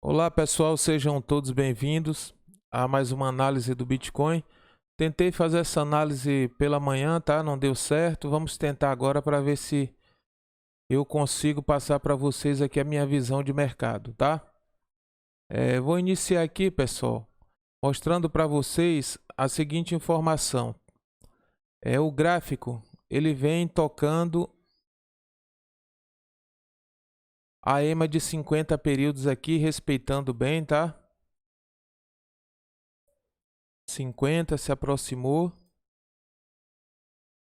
Olá pessoal, sejam todos bem-vindos a mais uma análise do Bitcoin. Tentei fazer essa análise pela manhã, tá? Não deu certo. Vamos tentar agora para ver se eu consigo passar para vocês aqui a minha visão de mercado, tá? Vou iniciar aqui, pessoal, mostrando para vocês a seguinte informação. O gráfico, ele vem tocando a EMA de 50 períodos aqui, respeitando bem, tá? 50 se aproximou,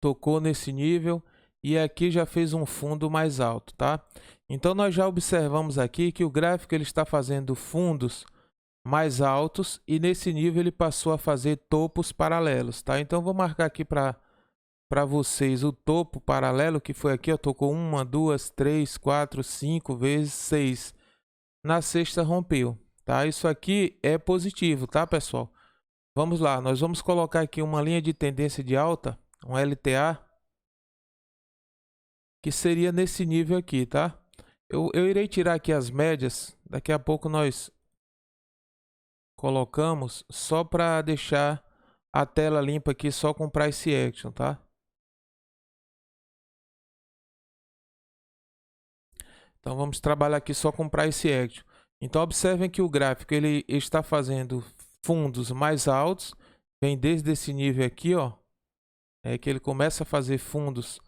tocou nesse nível e aqui já fez um fundo mais alto, tá? Então nós já observamos aqui que o gráfico ele está fazendo fundos mais altos e nesse nível ele passou a fazer topos paralelos, tá? Então vou marcar aqui para vocês o topo paralelo que foi aqui, ó, tocou 1, 2, 3, 4, 5 vezes 6. Na sexta rompeu, tá? Isso aqui é positivo, tá, pessoal? Vamos lá, nós vamos colocar aqui uma linha de tendência de alta, um LTA, que seria nesse nível aqui, tá? Eu irei tirar aqui as médias, daqui a pouco nós colocamos, só para deixar a tela limpa aqui só com Price Action, tá? Então vamos trabalhar aqui só com Price Action. Então observem que o gráfico ele está fazendo fundos mais altos, vem desde esse nível aqui, ó, que ele começa a fazer fundos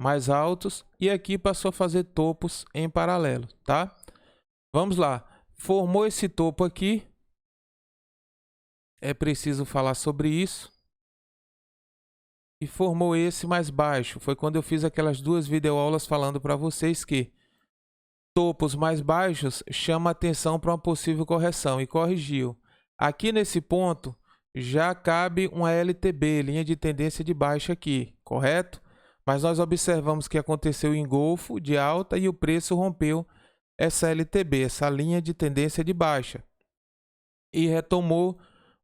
mais altos e aqui passou a fazer topos em paralelo, tá? Vamos lá, formou esse topo aqui, é preciso falar sobre isso, e formou esse mais baixo, foi quando eu fiz aquelas duas videoaulas falando para vocês que topos mais baixos chama atenção para uma possível correção e corrigiu. Aqui nesse ponto já cabe uma LTB, linha de tendência de baixa aqui, correto? Mas nós observamos que aconteceu engolfo de alta e o preço rompeu essa LTB, essa linha de tendência de baixa, e retomou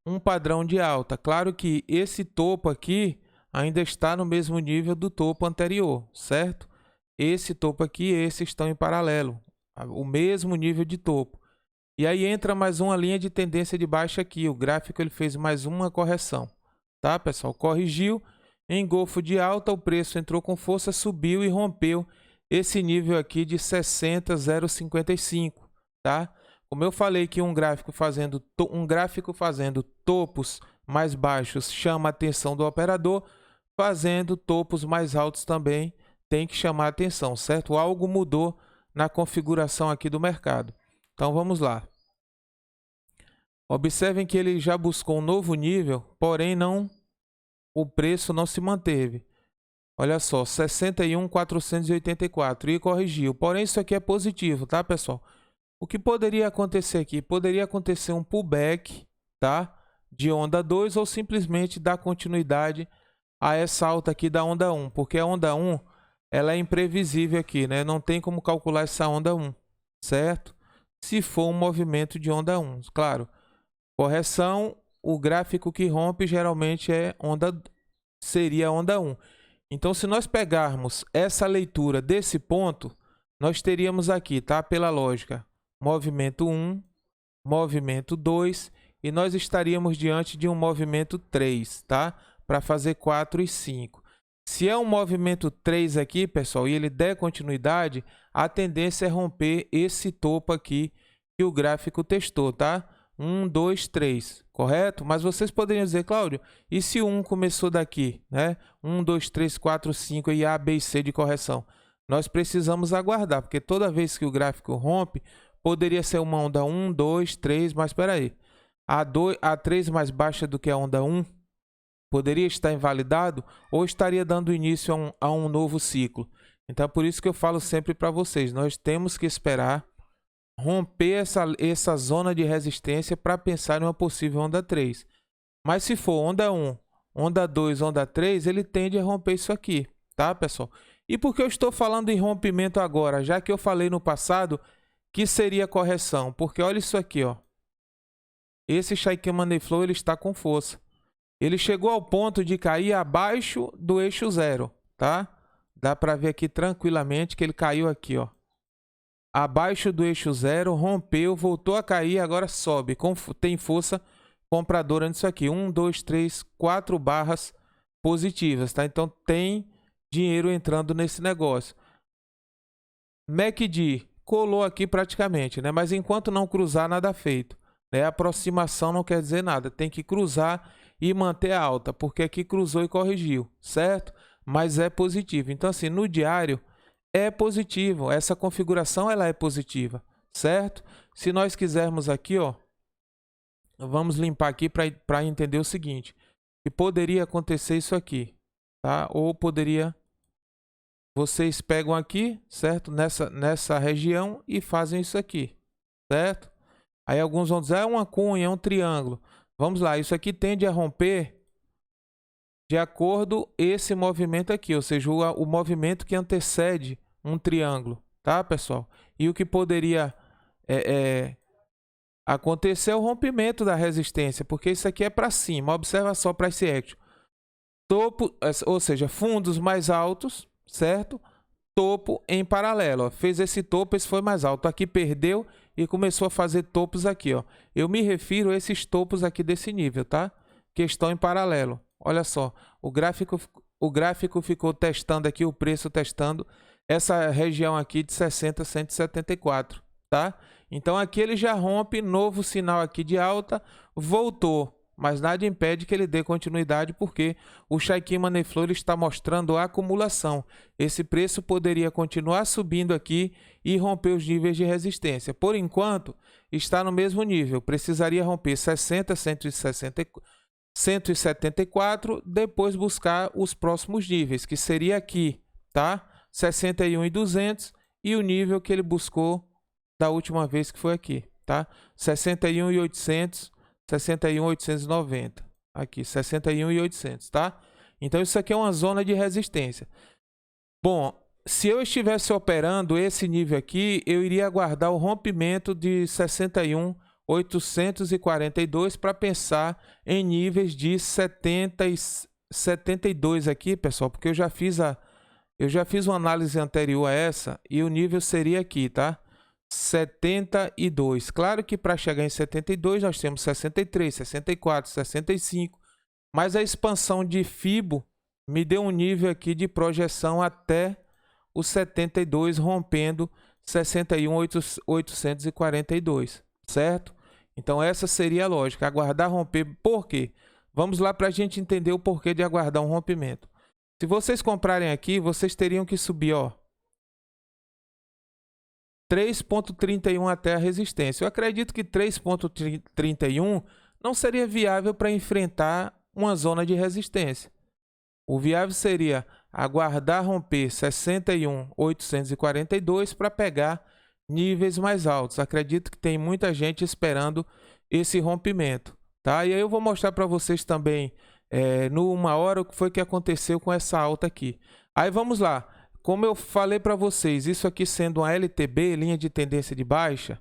um padrão de alta. Claro que esse topo aqui ainda está no mesmo nível do topo anterior, certo? Esse topo aqui e esse estão em paralelo, o mesmo nível de topo. E aí entra mais uma linha de tendência de baixa aqui, o gráfico ele fez mais uma correção, tá, pessoal? Corrigiu, engolfo de alta, o preço entrou com força, subiu e rompeu esse nível aqui de 60,055, tá? Como eu falei que um gráfico fazendo topos mais baixos chama a atenção do operador, fazendo topos mais altos também tem que chamar a atenção, certo? Algo mudou na configuração aqui do mercado. Então vamos lá. Observem que ele já buscou um novo nível, porém o preço não se manteve. Olha só, 61.484 e corrigiu. Porém isso aqui é positivo, tá, pessoal? O que poderia acontecer aqui? Poderia acontecer um pullback, tá? De onda 2 ou simplesmente dar continuidade a essa alta aqui da onda 1, porque a onda 1 ela é imprevisível aqui, né? Não tem como calcular essa onda 1, certo? Se for um movimento de onda 1, claro. Correção, o gráfico que rompe geralmente seria onda 1. Então, se nós pegarmos essa leitura desse ponto, nós teríamos aqui, tá? Pela lógica, movimento 1, movimento 2 e nós estaríamos diante de um movimento 3, tá? Para fazer 4 e 5. Se é um movimento 3 aqui, pessoal, e ele der continuidade, a tendência é romper esse topo aqui que o gráfico testou, tá? 1, 2, 3, correto? Mas vocês poderiam dizer, Cláudio, e se o 1 começou daqui, né? 1, 2, 3, 4, 5 e A, B e C de correção? Nós precisamos aguardar, porque toda vez que o gráfico rompe, poderia ser uma onda 1, 2, 3, mas espera aí. A 3 mais baixa do que a onda 1 poderia estar invalidado ou estaria dando início a um novo ciclo. Então, é por isso que eu falo sempre para vocês, nós temos que esperar romper essa zona de resistência para pensar em uma possível onda 3. Mas se for onda 1, onda 2, onda 3, ele tende a romper isso aqui, tá, pessoal? E por que eu estou falando em rompimento agora? Já que eu falei no passado que seria correção. Porque olha isso aqui, ó. Esse Chaikin Money Flow ele está com força. Ele chegou ao ponto de cair abaixo do eixo zero, tá? Dá para ver aqui tranquilamente que ele caiu aqui, ó. abaixo do eixo 0, rompeu, voltou a cair, agora sobe, tem força compradora nisso aqui, 1, 2, 3, 4 barras positivas, tá? Então tem dinheiro entrando nesse negócio. MACD colou aqui praticamente, né? Mas enquanto não cruzar, nada feito, né? Aproximação não quer dizer nada, tem que cruzar e manter alta, porque aqui cruzou e corrigiu, certo? Mas é positivo. Então assim, no diário é positivo, essa configuração ela é positiva, certo? Se nós quisermos aqui, ó, vamos limpar aqui para entender o seguinte, que poderia acontecer isso aqui, tá? Ou poderia, vocês pegam aqui, certo? Nessa região e fazem isso aqui, certo? Aí alguns vão dizer, é uma cunha, é um triângulo. Vamos lá, isso aqui tende a romper de acordo com esse movimento aqui, ou seja, o movimento que antecede um triângulo, tá, pessoal? E o que poderia acontecer é o rompimento da resistência, porque isso aqui é para cima. Observa só para esse action. Topo, ou seja, fundos mais altos, certo? Topo em paralelo, ó. Fez esse topo, esse foi mais alto. Aqui perdeu e começou a fazer topos aqui, ó. Eu me refiro a esses topos aqui desse nível, tá? Que estão em paralelo. Olha só, o gráfico ficou testando aqui, o preço testando essa região aqui de 60 a 174, tá? Então aqui ele já rompe, novo sinal aqui de alta, voltou, mas nada impede que ele dê continuidade, porque o Chaikin Money Flow ele está mostrando a acumulação. Esse preço poderia continuar subindo aqui e romper os níveis de resistência. Por enquanto, está no mesmo nível, precisaria romper 60, 174, depois buscar os próximos níveis, que seria aqui, tá? 61.200 e o nível que ele buscou da última vez que foi aqui, tá? 61.800, 61.890, aqui 61.800, tá? Então isso aqui é uma zona de resistência. Bom, se eu estivesse operando esse nível aqui, eu iria aguardar o rompimento de 61.842 para pensar em níveis de 70 e 72 aqui, pessoal, porque eu já fiz uma análise anterior a essa e o nível seria aqui, tá? 72. Claro que para chegar em 72 nós temos 63, 64, 65, mas a expansão de Fibo me deu um nível aqui de projeção até o 72, rompendo 61.842, certo? Então essa seria a lógica, aguardar romper. Por quê? Vamos lá para a gente entender o porquê de aguardar um rompimento. Se vocês comprarem aqui, vocês teriam que subir, ó, 3,31 até a resistência. Eu acredito que 3,31 não seria viável para enfrentar uma zona de resistência. O viável seria aguardar romper 61.842 para pegar níveis mais altos. Acredito que tem muita gente esperando esse rompimento, tá? E aí eu vou mostrar para vocês também no 1 hora o que foi que aconteceu com essa alta aqui. Aí vamos lá. Como eu falei para vocês, isso aqui sendo uma LTB, linha de tendência de baixa,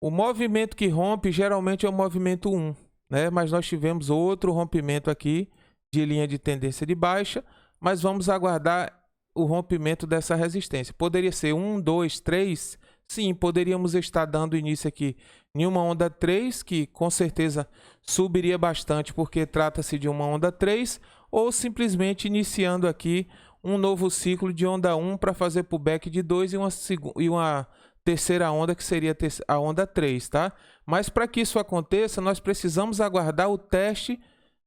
o movimento que rompe geralmente é o movimento 1, né? Mas nós tivemos outro rompimento aqui de linha de tendência de baixa, mas vamos aguardar o rompimento dessa resistência. Poderia ser 1, 2, 3? Sim, poderíamos estar dando início aqui em uma onda 3, que com certeza subiria bastante, porque trata-se de uma onda 3, ou simplesmente iniciando aqui um novo ciclo de onda 1 para fazer pullback de 2 e uma terceira onda, que seria a onda 3, tá? Mas para que isso aconteça, nós precisamos aguardar o teste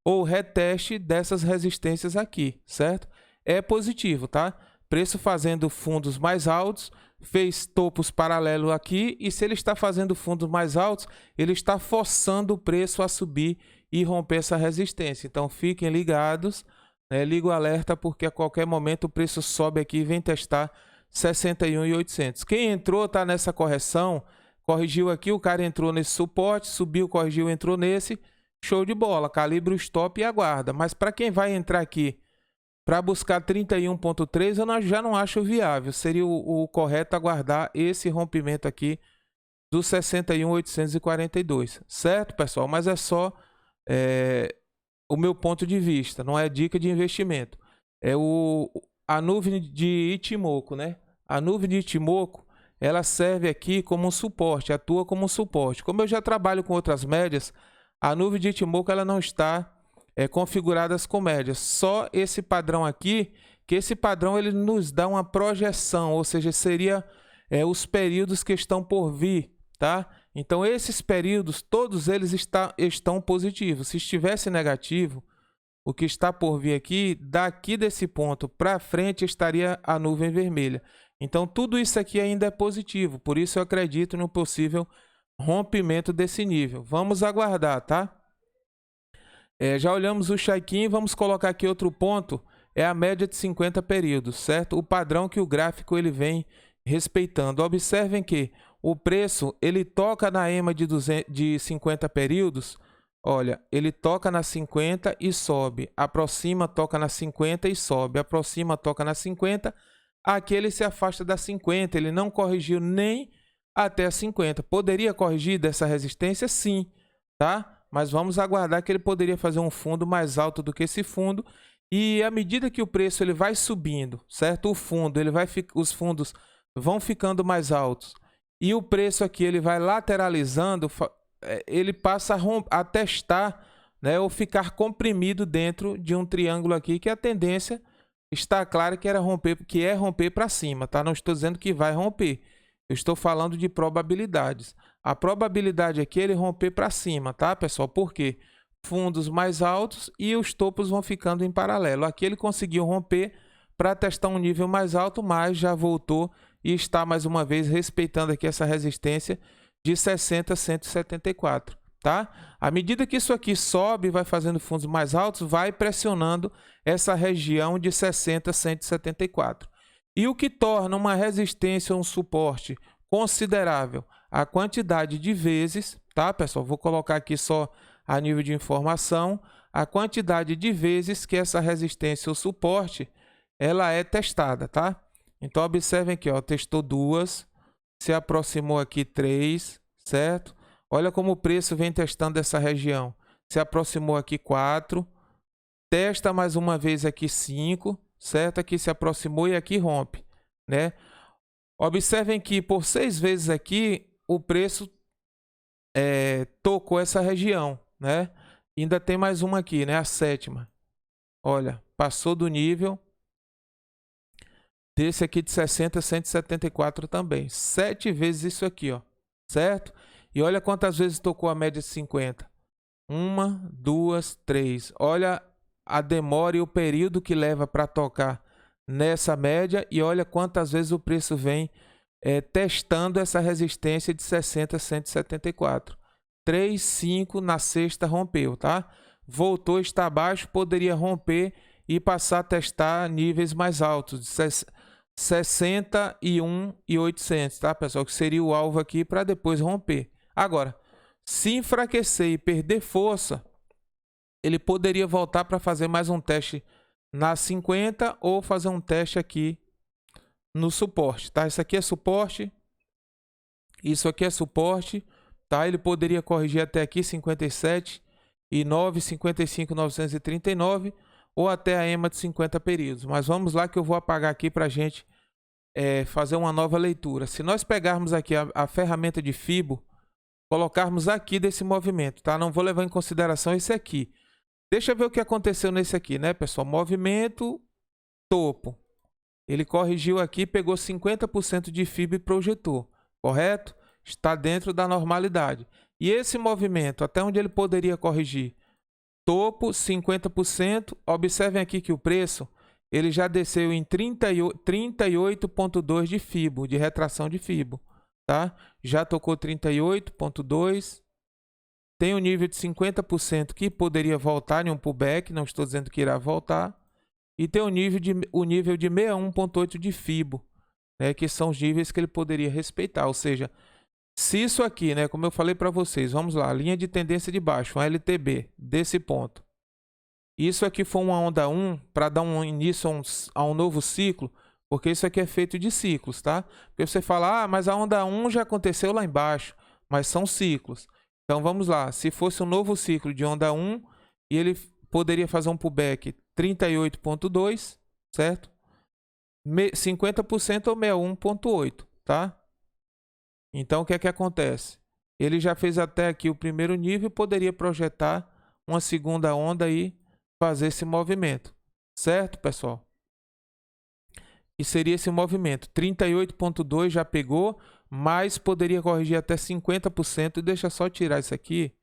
ou reteste dessas resistências aqui, certo? É positivo, tá? Preço fazendo fundos mais altos, fez topos paralelos aqui, e se ele está fazendo fundos mais altos, ele está forçando o preço a subir e romper essa resistência. Então fiquem ligados, né? Liga o alerta, porque a qualquer momento o preço sobe aqui e vem testar 61.800. Quem entrou está nessa correção, corrigiu aqui, o cara entrou nesse suporte, subiu, corrigiu, entrou nesse, show de bola, calibra o stop e aguarda. Mas para quem vai entrar aqui para buscar 31.3, eu já não acho viável. Seria o correto aguardar esse rompimento aqui do 61.842, certo, pessoal? Mas é só o meu ponto de vista, não é dica de investimento. É a nuvem de Ichimoku, né? A nuvem de Ichimoku, ela serve aqui como um suporte, atua como um suporte. Como eu já trabalho com outras médias, a nuvem de Ichimoku ela não está configurada com médias. Só esse padrão aqui, que esse padrão ele nos dá uma projeção, ou seja, seria os períodos que estão por vir, tá? Então, esses períodos, todos eles estão positivos. Se estivesse negativo, o que está por vir aqui, daqui desse ponto para frente estaria a nuvem vermelha. Então, tudo isso aqui ainda é positivo, por isso eu acredito no possível rompimento desse nível. Vamos aguardar, tá? Já olhamos o Chaikin, vamos colocar aqui outro ponto, é a média de 50 períodos, certo? O padrão que o gráfico ele vem respeitando. Observem que o preço, ele toca na EMA de 50 períodos, olha, ele toca na 50 e sobe, aproxima, toca na 50 e sobe, aproxima, toca na 50, aqui ele se afasta da 50, ele não corrigiu nem até a 50. Poderia corrigir dessa resistência? Sim, tá? Mas vamos aguardar que ele poderia fazer um fundo mais alto do que esse fundo, e à medida que o preço ele vai subindo, certo? O fundo, os fundos vão ficando mais altos, e o preço aqui ele vai lateralizando, ele passa a testar, né, ou ficar comprimido dentro de um triângulo aqui, que a tendência está clara que é romper para cima, tá? Não estou dizendo que vai romper, eu estou falando de probabilidades. A probabilidade aqui é ele romper para cima, tá, pessoal? Por quê? Fundos mais altos e os topos vão ficando em paralelo. Aqui ele conseguiu romper para testar um nível mais alto, mas já voltou e está mais uma vez respeitando aqui essa resistência de 60 a 174, tá? À medida que isso aqui sobe, vai fazendo fundos mais altos, vai pressionando essa região de 60 a 174. E o que torna uma resistência ou um suporte considerável? A quantidade de vezes, tá, pessoal? Vou colocar aqui só a nível de informação, a quantidade de vezes que essa resistência ou suporte, ela é testada, tá? Então, observem aqui, ó, testou 2, se aproximou aqui 3, certo? Olha como o preço vem testando essa região. Se aproximou aqui 4, testa mais uma vez aqui 5, certo? Aqui se aproximou e aqui rompe, né? Observem que por 6 vezes aqui, o preço tocou essa região, né? Ainda tem mais uma aqui, né? A 7ª. Olha, passou do nível desse aqui de 60 a 174 também. 7 vezes isso aqui, ó, certo? E olha quantas vezes tocou a média de 50. 1, 2, 3. Olha a demora e o período que leva para tocar nessa média, e olha quantas vezes o preço vem testando essa resistência de 60 a 174. 3, 5, na sexta rompeu, tá? Voltou, está abaixo, poderia romper e passar a testar níveis mais altos, de 61.800, tá, pessoal? Que seria o alvo aqui para depois romper. Agora, se enfraquecer e perder força, ele poderia voltar para fazer mais um teste na 50 ou fazer um teste aqui no suporte, tá? Isso aqui é suporte, isso aqui é suporte, tá? Ele poderia corrigir até aqui 57,9, 55.939 ou até a EMA de 50 períodos. Mas vamos lá que eu vou apagar aqui para a gente fazer uma nova leitura. Se nós pegarmos aqui a ferramenta de Fibo, colocarmos aqui desse movimento, tá? Não vou levar em consideração esse aqui. Deixa eu ver o que aconteceu nesse aqui, né, pessoal? Movimento, topo. Ele corrigiu aqui, pegou 50% de Fibo e projetou, correto? Está dentro da normalidade. E esse movimento, até onde ele poderia corrigir? Topo, 50%. Observem aqui que o preço ele já desceu em 38,2 de Fibo, de retração de Fibo, tá? Já tocou 38,2. Tem o nível de 50% que poderia voltar em um pullback, não estou dizendo que irá voltar. E tem o nível de 61,8 de Fibo, né, que são os níveis que ele poderia respeitar. Ou seja, se isso aqui, né, como eu falei para vocês, vamos lá, linha de tendência de baixo, um LTB, desse ponto. Isso aqui foi uma onda 1 para dar um início a um novo ciclo, porque isso aqui é feito de ciclos, tá? Porque você fala, mas a onda 1 já aconteceu lá embaixo, mas são ciclos. Então vamos lá, se fosse um novo ciclo de onda 1, e ele poderia fazer um pullback 38,2, certo? 50% ou 61,8, tá? Então, o que é que acontece? Ele já fez até aqui o primeiro nível e poderia projetar uma segunda onda e fazer esse movimento. Certo, pessoal? E seria esse movimento. 38,2 já pegou, mas poderia corrigir até 50%. Deixa só tirar isso aqui.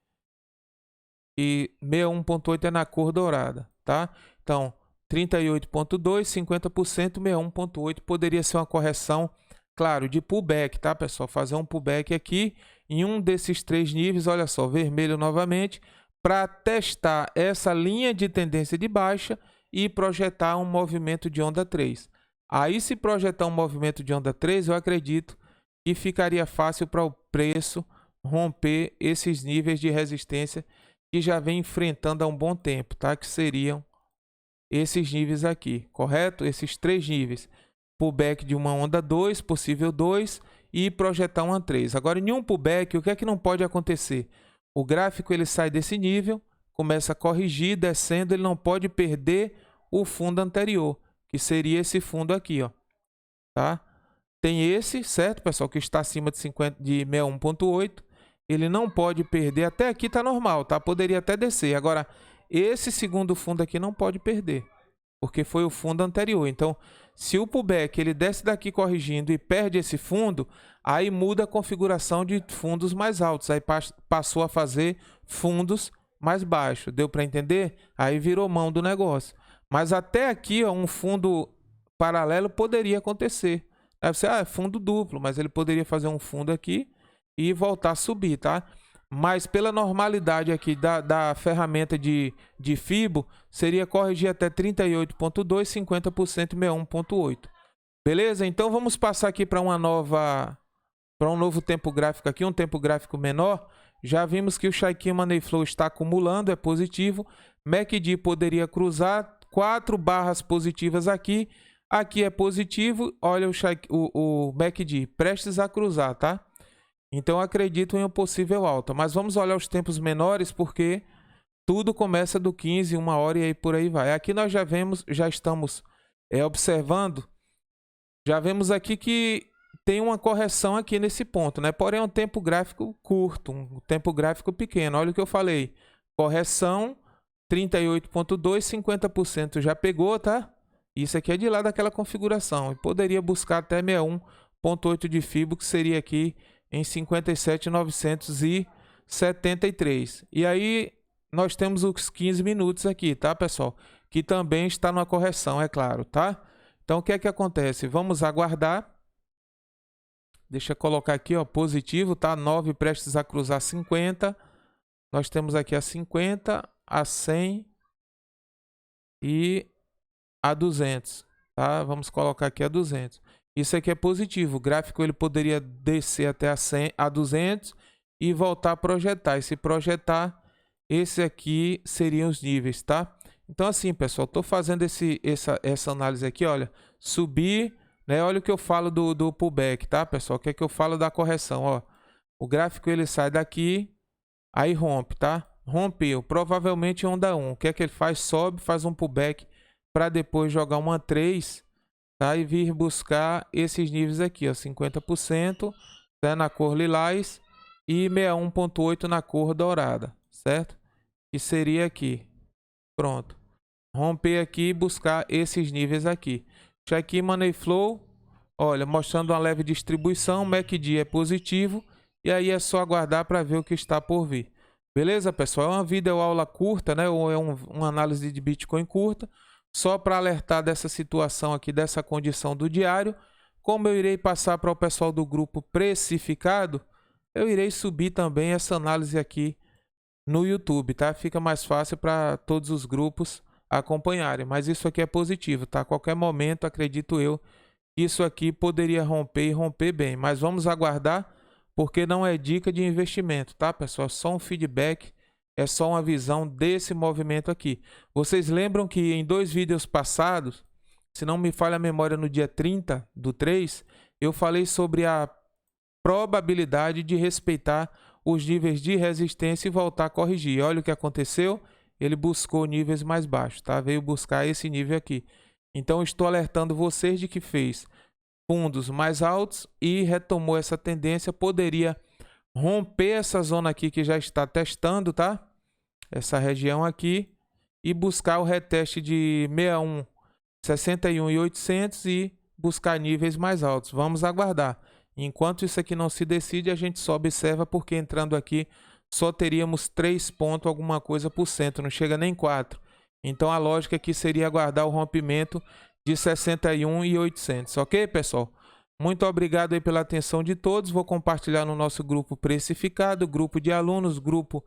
E 61,8 é na cor dourada, tá? Então, 38,2, 50%, 61,8 poderia ser uma correção, claro, de pullback, tá, pessoal? Fazer um pullback aqui em um desses três níveis, olha só, vermelho novamente, para testar essa linha de tendência de baixa e projetar um movimento de onda 3. Aí, se projetar um movimento de onda 3, eu acredito que ficaria fácil para o preço romper esses níveis de resistência que já vem enfrentando há um bom tempo, tá? Que seriam esses níveis aqui, correto? Esses três níveis. Pullback de uma onda 2, possível 2 e projetar uma 3. Agora, em um pullback, o que é que não pode acontecer? O gráfico ele sai desse nível, começa a corrigir, descendo, ele não pode perder o fundo anterior, que seria esse fundo aqui, ó, tá? Tem esse, certo, pessoal, que está acima de 61,8. Ele não pode perder, até aqui tá normal, tá? Poderia até descer. Agora, esse segundo fundo aqui não pode perder, porque foi o fundo anterior. Então, se o pullback ele desce daqui corrigindo e perde esse fundo, aí muda a configuração de fundos mais altos. Aí passou a fazer fundos mais baixos. Deu para entender? Aí virou mão do negócio. Mas até aqui, ó, um fundo paralelo poderia acontecer. Aí você, é fundo duplo, mas ele poderia fazer um fundo aqui e voltar a subir, tá? Mas pela normalidade aqui da ferramenta de Fibo, seria corrigir até 38,2, 50%, 61,8. Beleza? Então vamos passar aqui para um novo tempo gráfico aqui, um tempo gráfico menor. Já vimos que o Chaikin Money Flow está acumulando, é positivo. MACD poderia cruzar 4 barras positivas aqui. Aqui é positivo, olha o MACD prestes a cruzar, tá? Então, acredito em uma possível alta. Mas vamos olhar os tempos menores, porque tudo começa do 15, 1 hora e aí por aí vai. Aqui nós já estamos observando, já vemos aqui que tem uma correção aqui nesse ponto, né? Porém, é um tempo gráfico curto, um tempo gráfico pequeno. Olha o que eu falei. Correção, 38,2, 50% já pegou, tá? Isso aqui é de lá daquela configuração. E poderia buscar até 61,8 de Fibo, que seria aqui em 57.973. E aí nós temos os 15 minutos aqui, tá, pessoal? Que também está numa correção, é claro, tá? Então, o que é que acontece? Vamos aguardar. Deixa eu colocar aqui, ó, positivo, tá? 9 prestes a cruzar 50. Nós temos aqui a 50, a 100 e a 200, tá? Vamos colocar aqui a 200. Isso aqui é positivo. O gráfico ele poderia descer até a 200 e voltar a projetar. E se projetar, esse aqui seriam os níveis, tá? Então assim, pessoal, estou fazendo essa análise aqui, olha, subir, né? Olha o que eu falo do pullback, tá, pessoal? O que é que eu falo da correção, ó? O gráfico ele sai daqui, aí rompe, tá? Rompeu, provavelmente onda 1. O que é que ele faz? Sobe, faz um pullback para depois jogar uma 3, tá? E vir buscar esses níveis aqui, ó, 50%, né, na cor lilás e 61,8 na cor dourada, certo? Que seria aqui. Pronto. Romper aqui e buscar esses níveis aqui. Chaikin Money Flow, olha, mostrando uma leve distribuição, MACD é positivo e aí é só aguardar para ver o que está por vir. Beleza, pessoal? É uma videoaula curta, né? Ou é uma análise de Bitcoin curta, só para alertar dessa situação aqui, dessa condição do diário. Como eu irei passar para o pessoal do grupo precificado, eu irei subir também essa análise aqui no YouTube, tá? Fica mais fácil para todos os grupos acompanharem, mas isso aqui é positivo, tá? A qualquer momento, acredito eu, isso aqui poderia romper e romper bem, mas vamos aguardar, porque não é dica de investimento, tá, pessoal? É só um feedback, é só uma visão desse movimento aqui. Vocês lembram que em 2 vídeos passados, se não me falha a memória, no dia 30/3, eu falei sobre a probabilidade de respeitar os níveis de resistência e voltar a corrigir. Olha o que aconteceu, ele buscou níveis mais baixos, tá? Veio buscar esse nível aqui. Então estou alertando vocês de que fez fundos mais altos e retomou essa tendência, poderia romper essa zona aqui que já está testando, tá? Essa região aqui e buscar o reteste de 61, 61.800 e buscar níveis mais altos. Vamos aguardar. Enquanto isso aqui não se decide, a gente só observa, porque entrando aqui só teríamos 3 pontos alguma coisa por cento, não chega nem 4. Então a lógica aqui seria aguardar o rompimento de 61.800, ok, pessoal? Muito obrigado aí pela atenção de todos. Vou compartilhar no nosso grupo precificado, grupo de alunos, grupo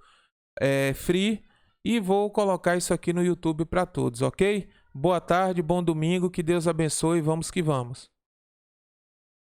free, e vou colocar isso aqui no YouTube para todos, ok? Boa tarde, bom domingo, que Deus abençoe, vamos que vamos.